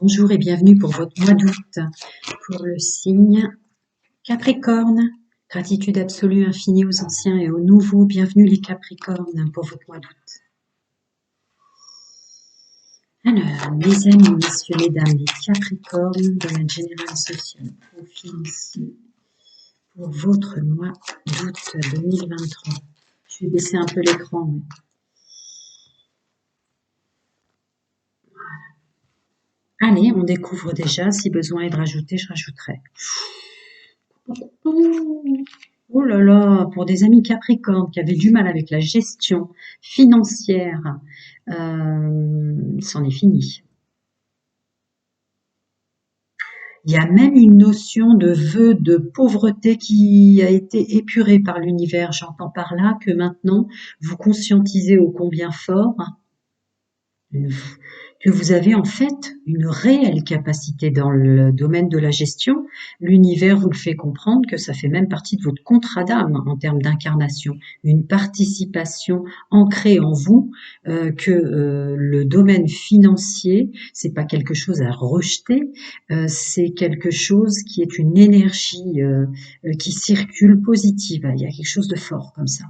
Bonjour et bienvenue pour votre mois d'août. Pour le signe Capricorne, gratitude absolue infinie aux anciens et aux nouveaux. Bienvenue les Capricornes pour votre mois d'août. Alors, mes amis, messieurs, mesdames, les Capricornes, domaine général, social ou financier, pour votre mois d'août 2023. Je vais baisser un peu l'écran. Allez, on découvre déjà. Si besoin est de rajouter, je rajouterai. Oh là là, pour des amis Capricornes qui avaient du mal avec la gestion financière, c'en est fini. Il y a même une notion de vœu de pauvreté qui a été épurée par l'univers. J'entends par là que maintenant, vous conscientisez ô combien fort que vous avez en fait une réelle capacité dans le domaine de la gestion. L'univers vous le fait comprendre que ça fait même partie de votre contrat d'âme en termes d'incarnation, une participation ancrée en vous, que le domaine financier, c'est pas quelque chose à rejeter, c'est quelque chose qui est une énergie qui circule positive. Il y a quelque chose de fort comme ça.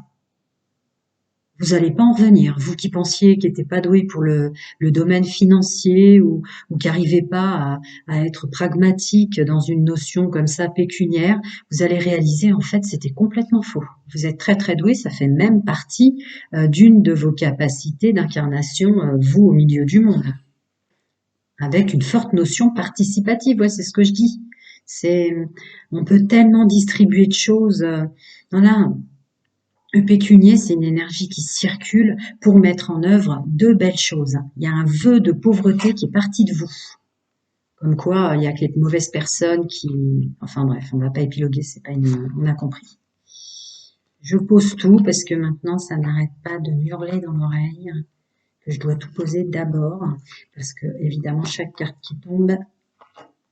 Vous n'allez pas en revenir. Vous qui pensiez qu'il n'était pas doué pour le domaine financier ou qui n'arrivez pas à être pragmatique dans une notion comme ça pécuniaire, vous allez réaliser en fait c'était complètement faux. Vous êtes très très doué, ça fait même partie d'une de vos capacités d'incarnation, vous au milieu du monde, avec une forte notion participative. Ouais, c'est ce que je dis. On peut tellement distribuer de choses. Voilà. Le pécunier, c'est une énergie qui circule pour mettre en œuvre de belles choses. Il y a un vœu de pauvreté qui est parti de vous. Comme quoi, il y a que les mauvaises personnes qui... Enfin bref, on va pas épiloguer, c'est pas on a compris. Je pose tout parce que maintenant, ça n'arrête pas de hurler dans l'oreille, que je dois tout poser d'abord, parce que évidemment, chaque carte qui tombe,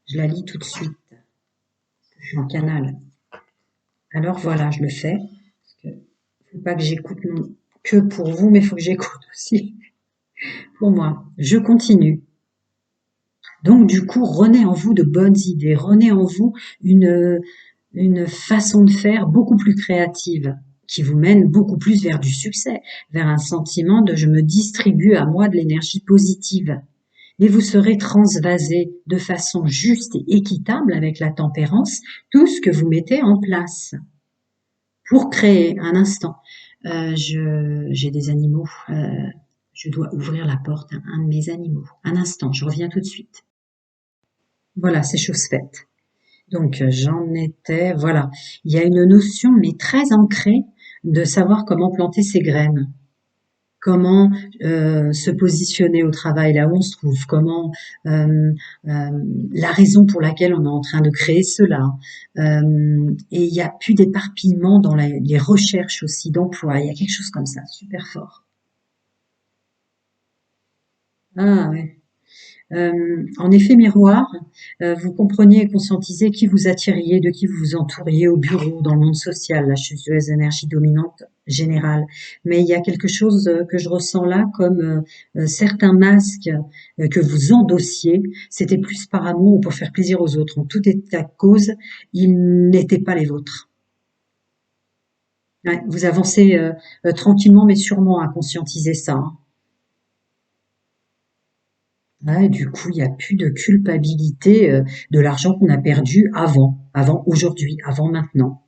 je la lis tout de suite. Je suis en canal. Alors voilà, je le fais. Faut pas que j'écoute que pour vous, mais il faut que j'écoute aussi pour moi. Je continue. Donc du coup, renaît en vous de bonnes idées, renaît en vous une façon de faire beaucoup plus créative, qui vous mène beaucoup plus vers du succès, vers un sentiment de je me distribue à moi de l'énergie positive. Et vous serez transvasé de façon juste et équitable avec la tempérance, tout ce que vous mettez en place. Pour créer un instant, j'ai des animaux, je dois ouvrir la porte à un de mes animaux. Un instant, je reviens tout de suite. Voilà, c'est chose faite. Donc j'en étais, voilà. Il y a une notion, mais très ancrée, de savoir comment planter ses graines, comment se positionner au travail là où on se trouve, comment la raison pour laquelle on est en train de créer cela. Et il n'y a plus d'éparpillement dans les recherches aussi d'emploi. Il y a quelque chose comme ça, super fort. Ah ouais. En effet miroir, vous compreniez et conscientisez qui vous attiriez, de qui vous vous entouriez au bureau, dans le monde social. Là, je suis sur les énergies dominantes générales. Mais il y a quelque chose que je ressens là, comme certains masques que vous endossiez, c'était plus par amour ou pour faire plaisir aux autres. En tout état de cause, ils n'étaient pas les vôtres. Ouais, vous avancez tranquillement mais sûrement à conscientiser ça, hein. Ouais, du coup, il n'y a plus de culpabilité de l'argent qu'on a perdu avant aujourd'hui, avant maintenant.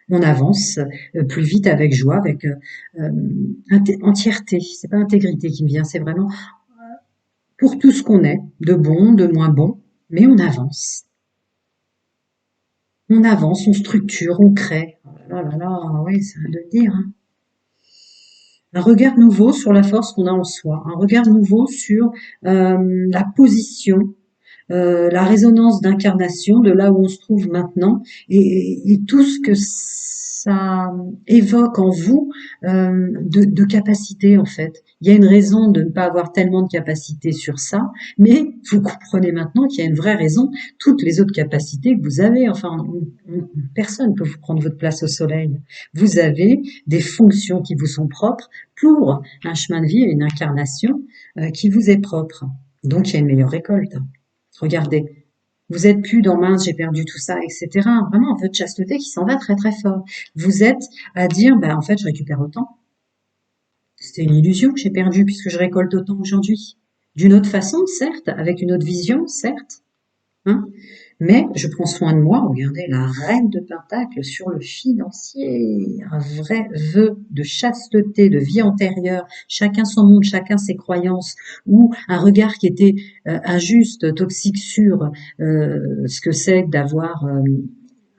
On avance plus vite avec joie, avec euh, entièreté. C'est pas intégrité qui me vient, c'est vraiment pour tout ce qu'on est, de bon, de moins bon, mais on avance. On avance, on structure, on crée. Oh là là là, oui, c'est à de le dire, hein. Un regard nouveau sur la force qu'on a en soi, un regard nouveau sur la position, la résonance d'incarnation de là où on se trouve maintenant et tout ce que ça évoque en vous de capacité en fait. Il y a une raison de ne pas avoir tellement de capacité sur ça, mais vous comprenez maintenant qu'il y a une vraie raison. Toutes les autres capacités que vous avez, enfin, personne ne peut vous prendre votre place au soleil. Vous avez des fonctions qui vous sont propres pour un chemin de vie et une incarnation qui vous est propre. Donc il y a une meilleure récolte. Regardez, vous êtes plus dans mince, j'ai perdu tout ça, etc. Vraiment un vœu de chasteté qui s'en va très très fort. Vous êtes à dire, ben en fait, je récupère autant. C'était une illusion que j'ai perdue puisque je récolte autant aujourd'hui. D'une autre façon, certes, avec une autre vision, certes, hein, mais je prends soin de moi. Regardez, la reine de Pentacle sur le financier, un vrai vœu de chasteté, de vie antérieure, chacun son monde, chacun ses croyances, ou un regard qui était injuste, toxique sur ce que c'est que d'avoir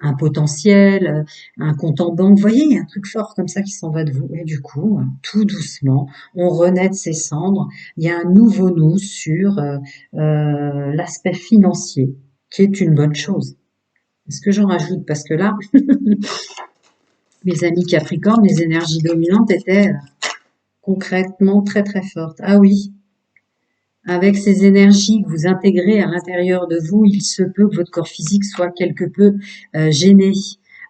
un potentiel, un compte en banque. Vous voyez, il y a un truc fort comme ça qui s'en va de vous. Et du coup, tout doucement, on renaît de ses cendres. Il y a un nouveau nous sur l'aspect financier, qui est une bonne chose. Est-ce que j'en rajoute? Parce que là, mes amis Capricorne, les énergies dominantes étaient concrètement très très fortes. Ah oui, avec ces énergies que vous intégrez à l'intérieur de vous, il se peut que votre corps physique soit quelque peu gêné.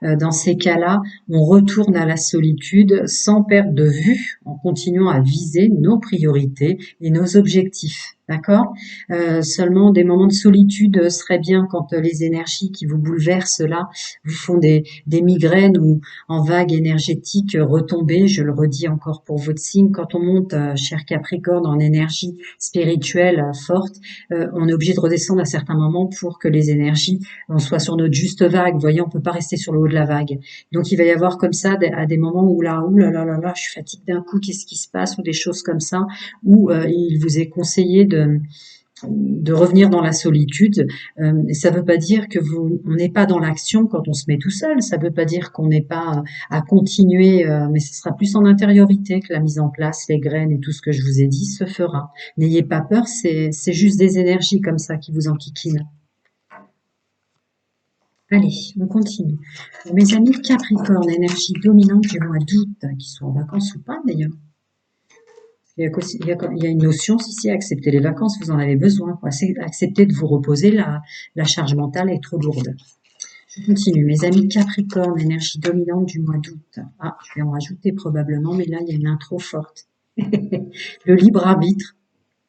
Dans ces cas-là, on retourne à la solitude sans perdre de vue, en continuant à viser nos priorités et nos objectifs. D'accord. Seulement, des moments de solitude seraient bien quand les énergies qui vous bouleversent là vous font des migraines ou en vagues énergétiques retombées. Je le redis encore pour votre signe, quand on monte, cher Capricorne, en énergie spirituelle forte, on est obligé de redescendre à certains moments pour que les énergies, on soit sur notre juste vague. Vous voyez, on peut pas rester sur le haut de la vague. Donc, il va y avoir comme ça à des moments où là, je suis fatiguée d'un coup, qu'est-ce qui se passe, ou des choses comme ça, où il vous est conseillé de revenir dans la solitude. Ça ne veut pas dire que on n'est pas dans l'action quand on se met tout seul. Ça ne veut pas dire qu'on n'est pas à continuer, mais ce sera plus en intériorité que la mise en place, les graines et tout ce que je vous ai dit se fera. N'ayez pas peur, c'est juste des énergies comme ça qui vous enquiquinent. Allez, on continue. Mes amis Capricorne, énergie dominante du mois d'août, qui sont en vacances ou pas d'ailleurs. Il y a une notion, si, accepter les vacances, vous en avez besoin. Accepter de vous reposer, la charge mentale est trop lourde. Je continue. Mes amis Capricorne, énergie dominante du mois d'août. Ah, je vais en rajouter probablement, mais là, il y a une intro forte. Le libre arbitre.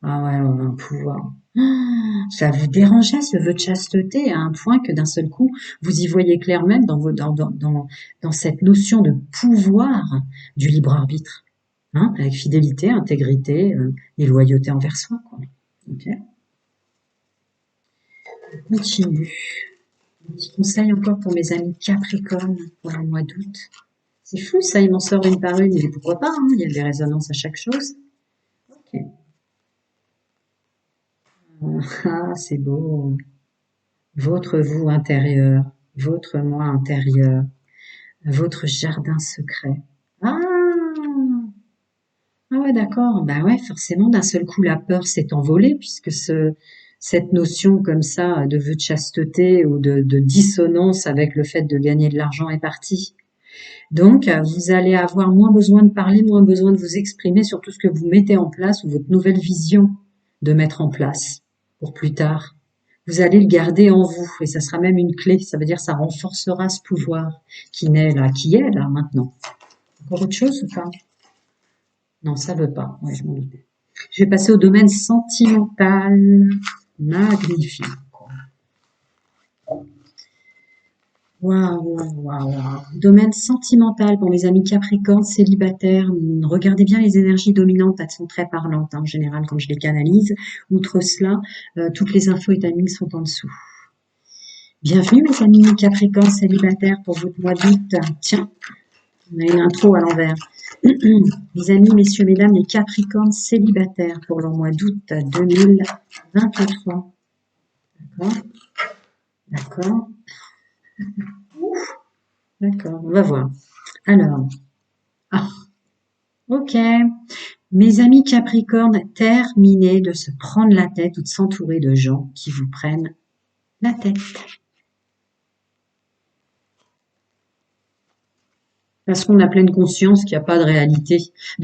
Ah ouais, un pouvoir. Ça vous dérangeait ce vœu de chasteté à un point que d'un seul coup, vous y voyez clair même dans cette notion de pouvoir du libre arbitre. Hein, avec fidélité, intégrité et loyauté envers soi. Quoi. Okay. On continue. Un petit conseil encore pour mes amis Capricorne pour le mois d'août. C'est fou ça, il m'en sort une par une, mais pourquoi pas, hein, il y a des résonances à chaque chose. Ok. Ah, c'est beau. Votre vous intérieur, votre moi intérieur, votre jardin secret. Ah, ah ouais, d'accord. Bah ouais, forcément, d'un seul coup, la peur s'est envolée puisque cette notion comme ça de vœu de chasteté ou de dissonance avec le fait de gagner de l'argent est partie. Donc, vous allez avoir moins besoin de parler, moins besoin de vous exprimer sur tout ce que vous mettez en place ou votre nouvelle vision de mettre en place pour plus tard. Vous allez le garder en vous et ça sera même une clé. Ça veut dire que ça renforcera ce pouvoir qui est là maintenant. Encore autre chose ou pas? Non, ça veut pas. Ouais, je m'en doutais. Je vais passer au domaine sentimental. Magnifique. Waouh, waouh, waouh. Domaine sentimental pour mes amis Capricorne, célibataires. Regardez bien les énergies dominantes, elles sont très parlantes en général quand je les canalise. Outre cela, toutes les infos et timings sont en dessous. Bienvenue mes amis Capricorne célibataires pour votre mois d'août. Tiens, on a une intro à l'envers. Les amis, messieurs, mesdames, les Capricornes célibataires pour leur mois d'août 2023. D'accord. D'accord. D'accord, on va voir. Alors, ok. Mes amis Capricornes, terminez de se prendre la tête ou de s'entourer de gens qui vous prennent la tête. Parce qu'on a pleine conscience qu'il n'y a pas de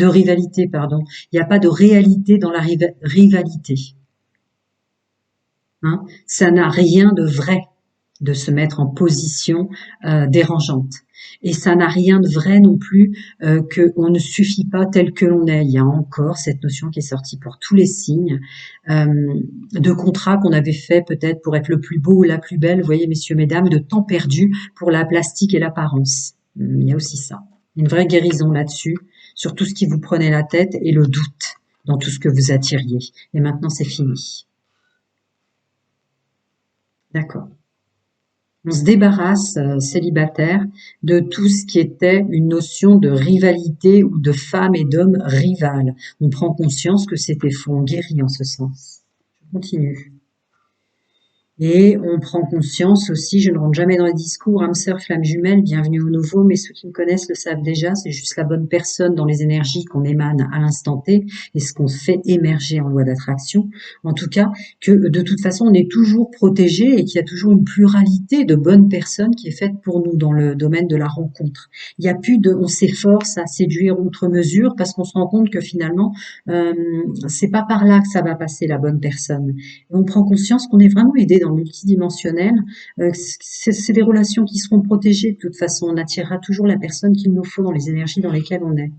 rivalité, pardon. Il n'y a pas de réalité dans la rivalité. Ça n'a rien de vrai de se mettre en position dérangeante. Et ça n'a rien de vrai non plus qu'on ne suffit pas tel que l'on est. Il y a encore cette notion qui est sortie pour tous les signes de contrat qu'on avait fait peut-être pour être le plus beau ou la plus belle, vous voyez messieurs, mesdames, de temps perdu pour la plastique et l'apparence. Il y a aussi ça. Une vraie guérison là-dessus, sur tout ce qui vous prenait la tête et le doute dans tout ce que vous attiriez. Et maintenant, c'est fini. D'accord. On se débarrasse, célibataire, de tout ce qui était une notion de rivalité ou de femme et d'homme rival. On prend conscience que c'était faux, on guérit en ce sens. Je continue. Et on prend conscience aussi, je ne rentre jamais dans les discours, âme sœur, flamme jumelle, bienvenue au nouveau, mais ceux qui me connaissent le savent déjà, c'est juste la bonne personne dans les énergies qu'on émane à l'instant T et ce qu'on fait émerger en loi d'attraction. En tout cas, que de toute façon, on est toujours protégé et qu'il y a toujours une pluralité de bonnes personnes qui est faite pour nous dans le domaine de la rencontre. Il n'y a plus de, on s'efforce à séduire outre mesure parce qu'on se rend compte que finalement, c'est pas par là que ça va passer la bonne personne. Et on prend conscience qu'on est vraiment aidé dans le multidimensionnel. C'est des relations qui seront protégées. De toute façon, on attirera toujours la personne qu'il nous faut dans les énergies dans lesquelles on est.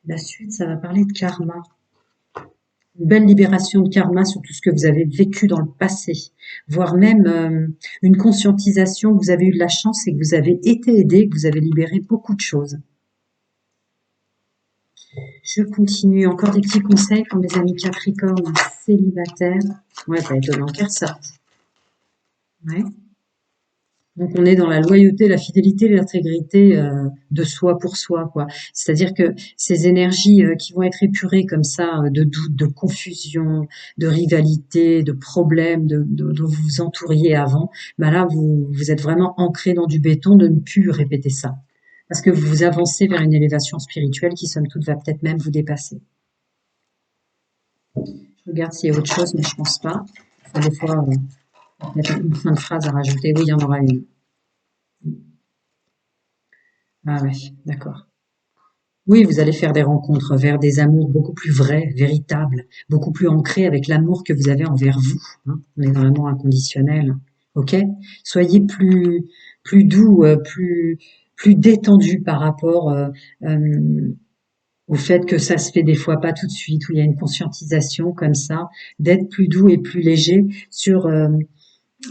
La suite, ça va parler de karma. Une belle libération de karma sur tout ce que vous avez vécu dans le passé, voire même une conscientisation, vous avez eu de la chance et que vous avez été aidé, que vous avez libéré beaucoup de choses. Je continue, encore des petits conseils pour mes amis Capricorne célibataires. Ouais, pas étonnant qu'elles sortent. Ouais. Donc on est dans la loyauté, la fidélité, l'intégrité de soi pour soi, quoi. C'est-à-dire que ces énergies qui vont être épurées comme ça, de doute, de confusion, de rivalité, de problèmes, dont vous vous entouriez avant, bah là vous êtes vraiment ancré dans du béton de ne plus répéter ça. Parce que vous avancez vers une élévation spirituelle qui, somme toute, va peut-être même vous dépasser. Je regarde s'il y a autre chose, mais je pense pas. Enfin, des fois, il y a une fin de phrase à rajouter. Oui, il y en aura une. Ah ouais, d'accord. Oui, vous allez faire des rencontres vers des amours beaucoup plus vrais, véritables, beaucoup plus ancrés avec l'amour que vous avez envers vous. Hein. On est dans l'amour inconditionnel. Ok? Soyez plus doux, plus détendu par rapport au fait que ça se fait des fois pas tout de suite, où il y a une conscientisation comme ça, d'être plus doux et plus léger sur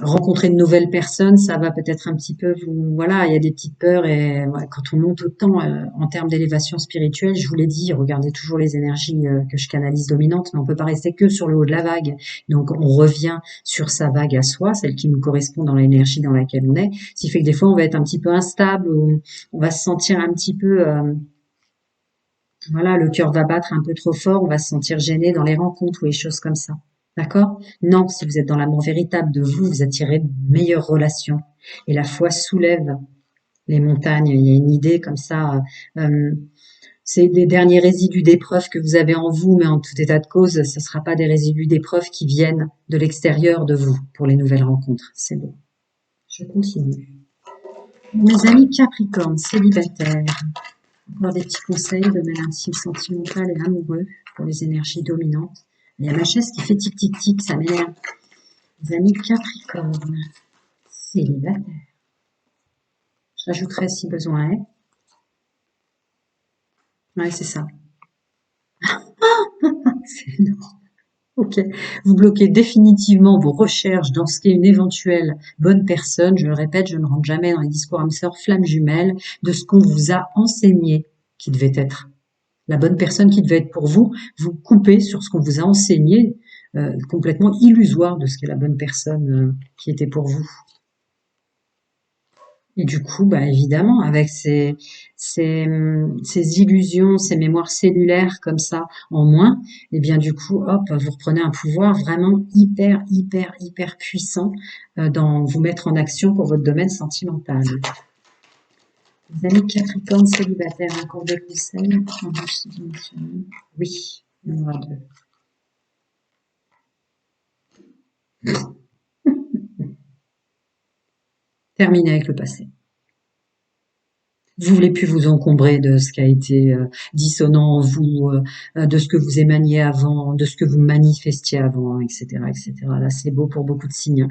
rencontrer de nouvelles personnes, ça va peut-être un petit peu vous, voilà, il y a des petites peurs et ouais, quand on monte autant en termes d'élévation spirituelle, je vous l'ai dit, regardez toujours les énergies que je canalise dominantes, mais on peut pas rester que sur le haut de la vague. Donc on revient sur sa vague à soi, celle qui nous correspond dans l'énergie dans laquelle on est. Ce qui fait que des fois on va être un petit peu instable, ou on va se sentir un petit peu voilà, le cœur va battre un peu trop fort, on va se sentir gêné dans les rencontres ou les choses comme ça. D'accord? Non, si vous êtes dans l'amour véritable de vous, vous attirez de meilleures relations. Et la foi soulève les montagnes. Il y a une idée comme ça. euh, c'est des derniers résidus d'épreuves que vous avez en vous, mais en tout état de cause, ce ne sera pas des résidus d'épreuves qui viennent de l'extérieur de vous pour les nouvelles rencontres. C'est beau. Je continue. Mes amis Capricorne, célibataires. Encore des petits conseils de domaine intime, sentimental et amoureux pour les énergies dominantes. Il y a ma chaise qui fait tic tic tic, ça m'énerve. Les amis Capricorne, célibataire. J'ajouterai si besoin est. Ouais, c'est ça. C'est énorme. Ok. Vous bloquez définitivement vos recherches dans ce qu'est une éventuelle bonne personne. Je le répète, je ne rentre jamais dans les discours âme sœur, flamme jumelle, de ce qu'on vous a enseigné qui devait être la bonne personne qui devait être pour vous, vous coupez sur ce qu'on vous a enseigné, complètement illusoire de ce qu'est la bonne personne qui était pour vous. Et du coup, bah évidemment, avec ces illusions, ces mémoires cellulaires comme ça en moins, et bien du coup, hop, vous reprenez un pouvoir vraiment hyper puissant dans vous mettre en action pour votre domaine sentimental. Les amis Capricorne célibataires, encore des conseils? Oui, il y en aura deux. Terminez avec le passé. Vous voulez plus vous encombrer de ce qui a été dissonant en vous, de ce que vous émaniez avant, de ce que vous manifestiez avant, etc., etc. Là, c'est beau pour beaucoup de signes.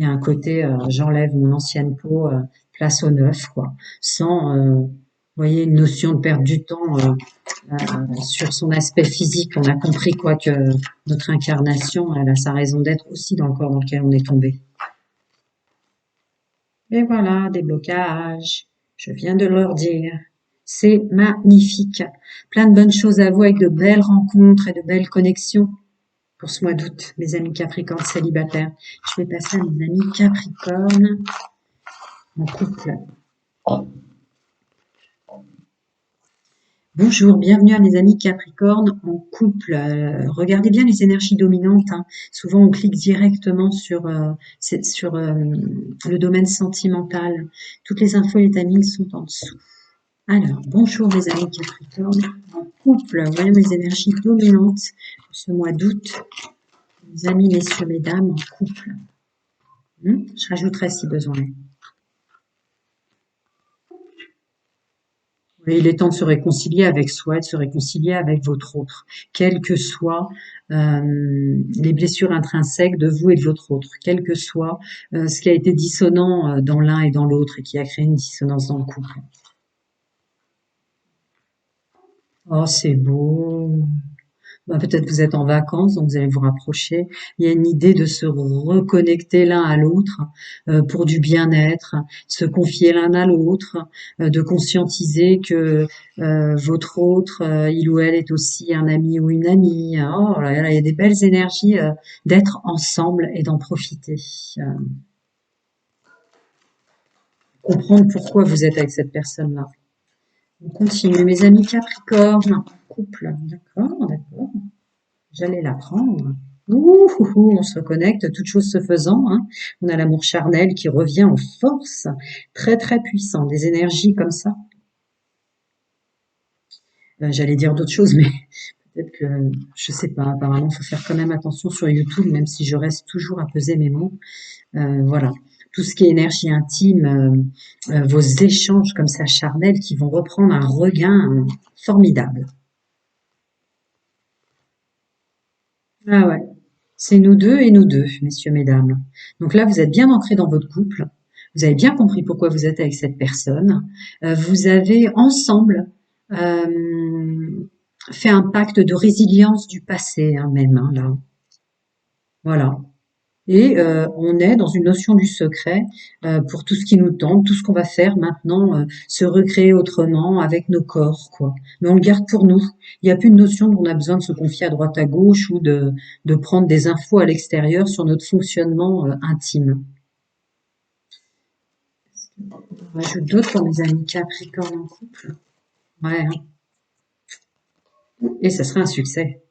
Il y a un côté, j'enlève mon ancienne peau, place au neuf, quoi. Sans, vous voyez, une notion de perte du temps sur son aspect physique. On a compris, quoi, que notre incarnation, elle a sa raison d'être aussi dans le corps dans lequel on est tombé. Et voilà, des blocages. Je viens de leur dire. C'est magnifique. Plein de bonnes choses à vous avec de belles rencontres et de belles connexions pour ce mois d'août, mes amis Capricornes célibataires. Je vais passer à mes amis Capricornes en couple. Bonjour, bienvenue à mes amis Capricornes en couple. Regardez bien les énergies dominantes, hein. Souvent, on clique directement sur le domaine sentimental. Toutes les infos et les timings sont en dessous. Alors, bonjour mes amis Capricornes en couple. Voyons les énergies dominantes pour ce mois d'août. Mes amis, messieurs, mesdames, en couple. Je rajouterai si besoin. Oui, il est temps de se réconcilier avec soi, de se réconcilier avec votre autre, quelles que soient les blessures intrinsèques de vous et de votre autre, quel que soit ce qui a été dissonant dans l'un et dans l'autre et qui a créé une dissonance dans le couple. Oh, c'est beau. Peut-être vous êtes en vacances, donc vous allez vous rapprocher. Il y a une idée de se reconnecter l'un à l'autre pour du bien-être, de se confier l'un à l'autre, de conscientiser que votre autre, il ou elle est aussi un ami ou une amie. Oh là là, il y a des belles énergies d'être ensemble et d'en profiter. Comprendre pourquoi vous êtes avec cette personne-là. On continue, mes amis Capricornes, couple, d'accord, d'accord. J'allais la prendre. On se reconnecte, toute chose se faisant. Hein. On a l'amour charnel qui revient en force, très très puissant. Des énergies comme ça. J'allais dire d'autres choses, mais peut-être que, je sais pas, apparemment, il faut faire quand même attention sur YouTube, même si je reste toujours à peser mes mots. Voilà. Tout ce qui est énergie intime, vos échanges comme ça charnels qui vont reprendre un regain formidable. Ah ouais. C'est nous deux et nous deux, messieurs, mesdames. Donc là, vous êtes bien ancrés dans votre couple. Vous avez bien compris pourquoi vous êtes avec cette personne. Vous avez ensemble fait un pacte de résilience du passé, hein, même, hein, là. Voilà. Et on est dans une notion du secret pour tout ce qui nous tente, tout ce qu'on va faire maintenant, se recréer autrement avec nos corps, quoi. Mais on le garde pour nous. Il n'y a plus de notion dont on a besoin de se confier à droite à gauche ou de prendre des infos à l'extérieur sur notre fonctionnement intime. On rajoute d'autres pour mes amis Capricorne en couple. Ouais, hein. Et ça serait un succès.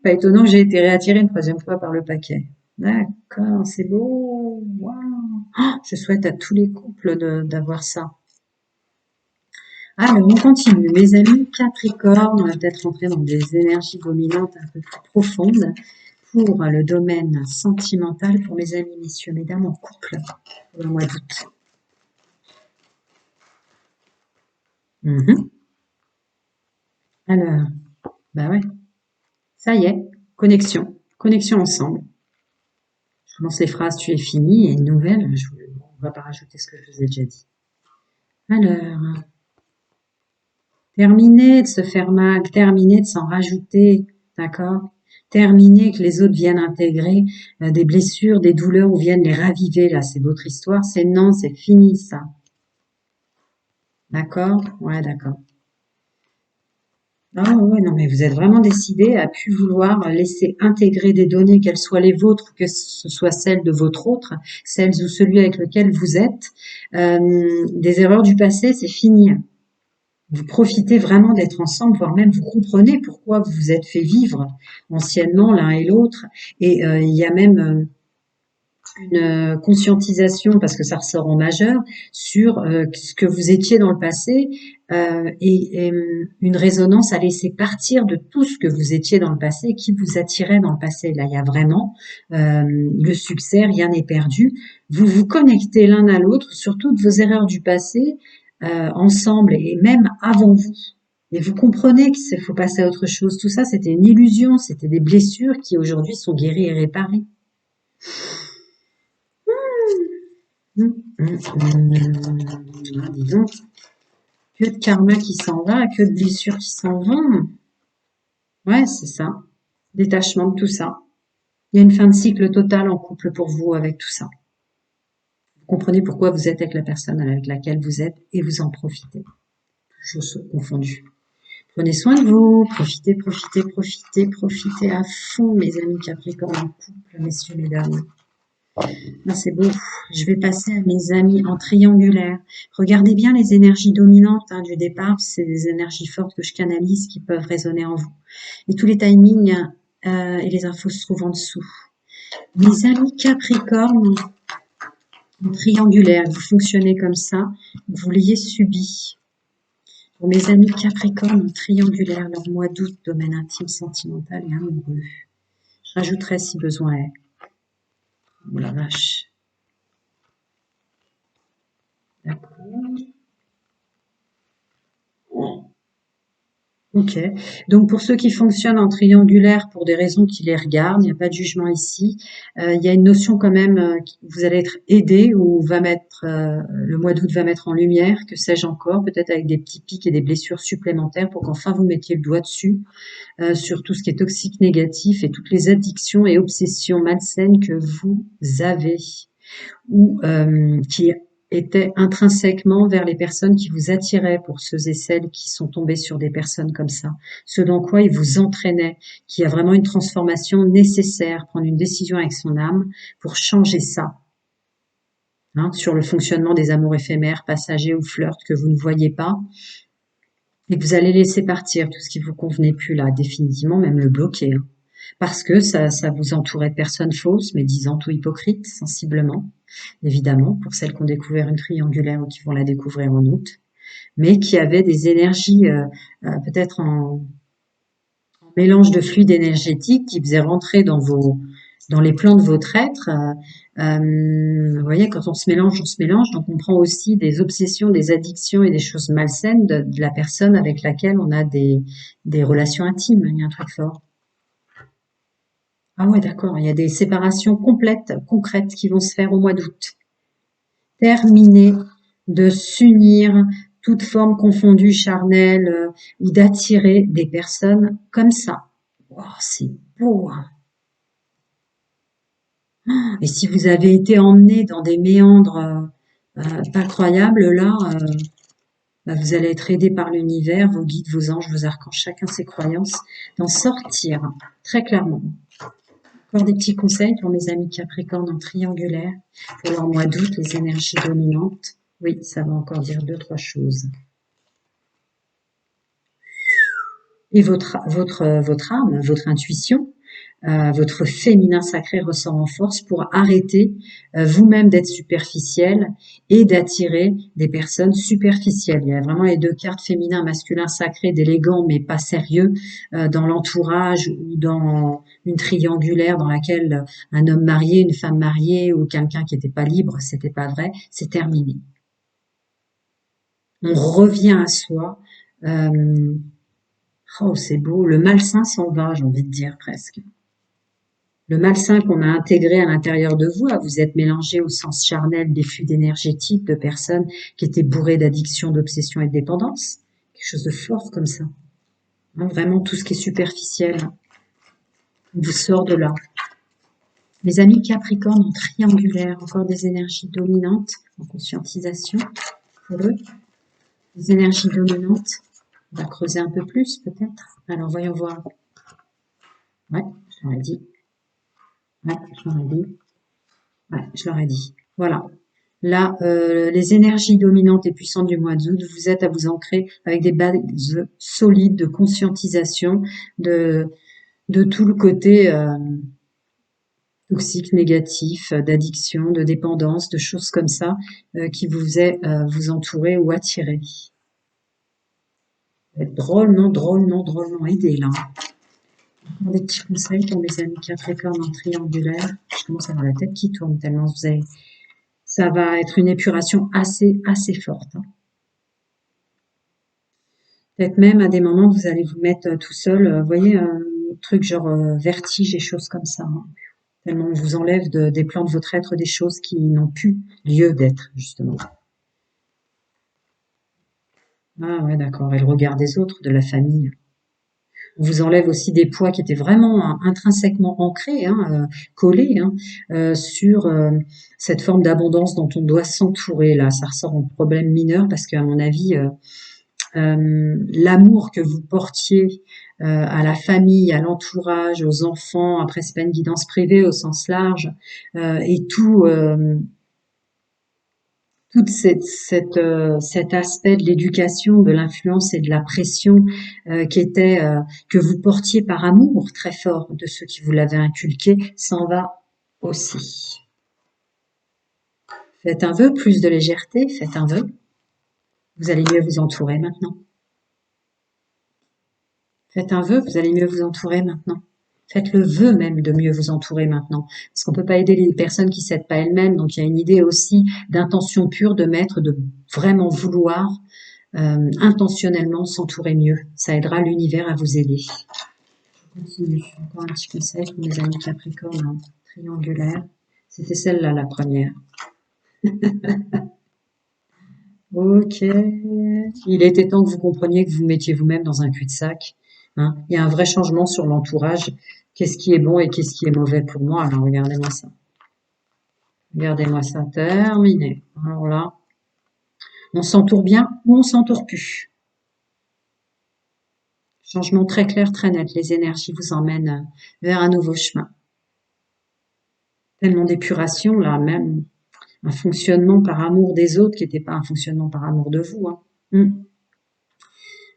Pas étonnant que j'ai été réattirée une troisième fois par le paquet. D'accord, c'est beau. Wow. Oh, je souhaite à tous les couples d'avoir ça. Alors, on continue. Mes amis Capricorne, on va peut-être rentrer dans des énergies dominantes un peu plus profondes pour le domaine sentimental pour mes amis, messieurs, mesdames, en couple pour le mois d'août. Alors, bah ouais, ça y est, connexion, connexion ensemble. Je commence les phrases, tu es fini, et une nouvelle, on ne va pas rajouter ce que je vous ai déjà dit. Alors, terminer de se faire mal, terminer de s'en rajouter, d'accord? Terminer que les autres viennent intégrer des blessures, des douleurs ou viennent les raviver, là, c'est votre histoire, c'est non, c'est fini ça. D'accord? Ouais, d'accord. Ah ouais, non, mais vous êtes vraiment décidé à plus vouloir laisser intégrer des données, qu'elles soient les vôtres, que ce soit celles de votre autre, celles ou celui avec lequel vous êtes. Des erreurs du passé, c'est fini. Vous profitez vraiment d'être ensemble, voire même vous comprenez pourquoi vous vous êtes fait vivre anciennement l'un et l'autre. Et il y a même une conscientisation, parce que ça ressort en majeur, sur ce que vous étiez dans le passé et une résonance à laisser partir de tout ce que vous étiez dans le passé, qui vous attirait dans le passé. Là, il y a vraiment le succès, rien n'est perdu. Vous vous connectez l'un à l'autre sur toutes vos erreurs du passé ensemble et même avant vous. Et vous comprenez qu'il faut passer à autre chose. Tout ça, c'était une illusion, c'était des blessures qui aujourd'hui sont guéries et réparées. Dis donc, que de karma qui s'en va, que de blessures qui s'en vont. Ouais, c'est ça. Détachement de tout ça. Il y a une fin de cycle totale en couple pour vous avec tout ça. Vous comprenez pourquoi vous êtes avec la personne avec laquelle vous êtes et vous en profitez. Choses confondues. Prenez soin de vous, profitez, profitez, profitez, profitez à fond, mes amis Capricorne en couple, messieurs, mesdames. Ah, c'est beau. Je vais passer à mes amis en triangulaire. Regardez bien les énergies dominantes du départ. C'est des énergies fortes que je canalise qui peuvent résonner en vous. Et tous les timings et les infos se trouvent en dessous. Mes amis Capricorne en triangulaire, vous fonctionnez comme ça, vous l'ayez subi. Pour mes amis Capricorne en triangulaire, leur mois d'août, domaine intime, sentimental et amoureux. Je rajouterai si besoin est. Oh la vache. D'accord. Ok. Donc pour ceux qui fonctionnent en triangulaire pour des raisons qui les regardent, il n'y a pas de jugement ici. Il y a une notion quand même, vous allez être aidé ou va mettre le mois d'août va mettre en lumière, que sais-je encore, peut-être avec des petits pics et des blessures supplémentaires pour qu'enfin vous mettiez le doigt dessus sur tout ce qui est toxique négatif et toutes les addictions et obsessions malsaines que vous avez ou qui étaient intrinsèquement vers les personnes qui vous attiraient pour ceux et celles qui sont tombés sur des personnes comme ça. Ce dans quoi ils vous entraînaient, qui a vraiment une transformation nécessaire, prendre une décision avec son âme pour changer ça. Hein, sur le fonctionnement des amours éphémères, passagers ou flirts que vous ne voyez pas, et que vous allez laisser partir tout ce qui vous convenait plus là, définitivement, même le bloquer. Hein. Parce que ça vous entourait de personnes fausses, médisantes ou hypocrites, sensiblement, évidemment, pour celles qui ont découvert une triangulaire ou qui vont la découvrir en août, mais qui avaient des énergies peut-être en mélange de fluide énergétique qui faisaient rentrer dans les plans de votre être. Vous voyez, quand on se mélange, donc on prend aussi des obsessions, des addictions et des choses malsaines de la personne avec laquelle on a des relations intimes. Il y a un truc fort. Ah ouais, d'accord. Il y a des séparations complètes, concrètes qui vont se faire au mois d'août. Terminer de s'unir, toute forme confondue, charnelle, ou d'attirer des personnes comme ça. Wow, c'est beau, hein. Et si vous avez été emmené dans des méandres pas croyables, là, bah, vous allez être aidé par l'univers, vos guides, vos anges, vos archanges, chacun ses croyances, d'en sortir, très clairement. Encore des petits conseils pour mes amis Capricorne en triangulaire, pour leur mois d'août, les énergies dominantes. Oui, ça va encore dire deux, trois choses. Et votre âme, votre intuition, votre féminin sacré ressort en force pour arrêter vous-même d'être superficiel et d'attirer des personnes superficielles. Il y a vraiment les deux cartes féminin, masculin, sacré, d'élégant mais pas sérieux dans l'entourage ou dans une triangulaire dans laquelle un homme marié, une femme mariée ou quelqu'un qui n'était pas libre, c'était pas vrai, c'est terminé. On revient à soi. Oh, c'est beau. Le malsain s'en va, j'ai envie de dire presque. Le malsain qu'on a intégré à l'intérieur de vous, vous êtes mélangé au sens charnel des fluides énergétiques de personnes qui étaient bourrées d'addiction, d'obsession et de dépendance. Quelque chose de fort comme ça. Hein, vraiment tout ce qui est superficiel vous sort de là. Les amis Capricorne en triangulaire, encore des énergies dominantes en conscientisation pour eux. Les énergies dominantes, on va creuser un peu plus peut-être. Alors voyons voir. Ouais, je leur ai dit. Ouais, je leur ai dit. Ouais, je leur ai dit. Voilà. Là, les énergies dominantes et puissantes du mois d'août, vous êtes à vous ancrer avec des bases solides de conscientisation de, de tout le côté toxique, négatif, d'addiction, de dépendance, de choses comme ça qui vous entourer ou attirer. Vous êtes drôlement aidé là. Encore des petits conseils pour mes amis Capricorne en triangulaire. Je commence à avoir la tête qui tourne tellement vous avez. Ça va être une épuration assez forte. Hein. Peut-être même à des moments vous allez vous mettre tout seul, vous voyez, un truc genre vertige et choses comme ça. Hein. Tellement on vous enlève des plans de votre être des choses qui n'ont plus lieu d'être, justement. Ah ouais, d'accord. Et le regard des autres, de la famille. On vous enlève aussi des poids qui étaient vraiment intrinsèquement ancrés, hein, collés, hein, sur cette forme d'abondance dont on doit s'entourer. Là, ça ressort en problème mineur parce qu'à mon avis, l'amour que vous portiez à la famille, à l'entourage, aux enfants, après c'est pas une guidance privée au sens large, et cet aspect de l'éducation, de l'influence et de la pression que vous portiez par amour très fort de ceux qui vous l'avaient inculqué, s'en va aussi. Faites un vœu, plus de légèreté, faites un vœu. Vous allez mieux vous entourer maintenant. Faites un vœu, vous allez mieux vous entourer maintenant. Faites le vœu même de mieux vous entourer maintenant. Parce qu'on peut pas aider les personnes qui s'aident pas elles-mêmes. Donc il y a une idée aussi d'intention pure de mettre, de vraiment vouloir intentionnellement s'entourer mieux. Ça aidera l'univers à vous aider. Je continue. Encore un petit conseil pour mes amis Capricorne, hein. Triangulaire. C'était celle-là la première. Ok. Il était temps que vous compreniez que vous mettiez vous-même dans un cul-de-sac. Hein. Il y a un vrai changement sur l'entourage. Qu'est-ce qui est bon et qu'est-ce qui est mauvais pour moi? Alors regardez-moi ça. Regardez-moi ça. Terminé. Alors là, on s'entoure bien ou on s'entoure plus. Changement très clair, très net. Les énergies vous emmènent vers un nouveau chemin. Tellement d'épuration là, même un fonctionnement par amour des autres qui n'était pas un fonctionnement par amour de vous. Hein.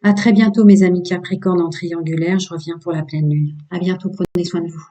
À très bientôt mes amis Capricorne en triangulaire, je reviens pour la pleine lune. À bientôt, prenez soin de vous.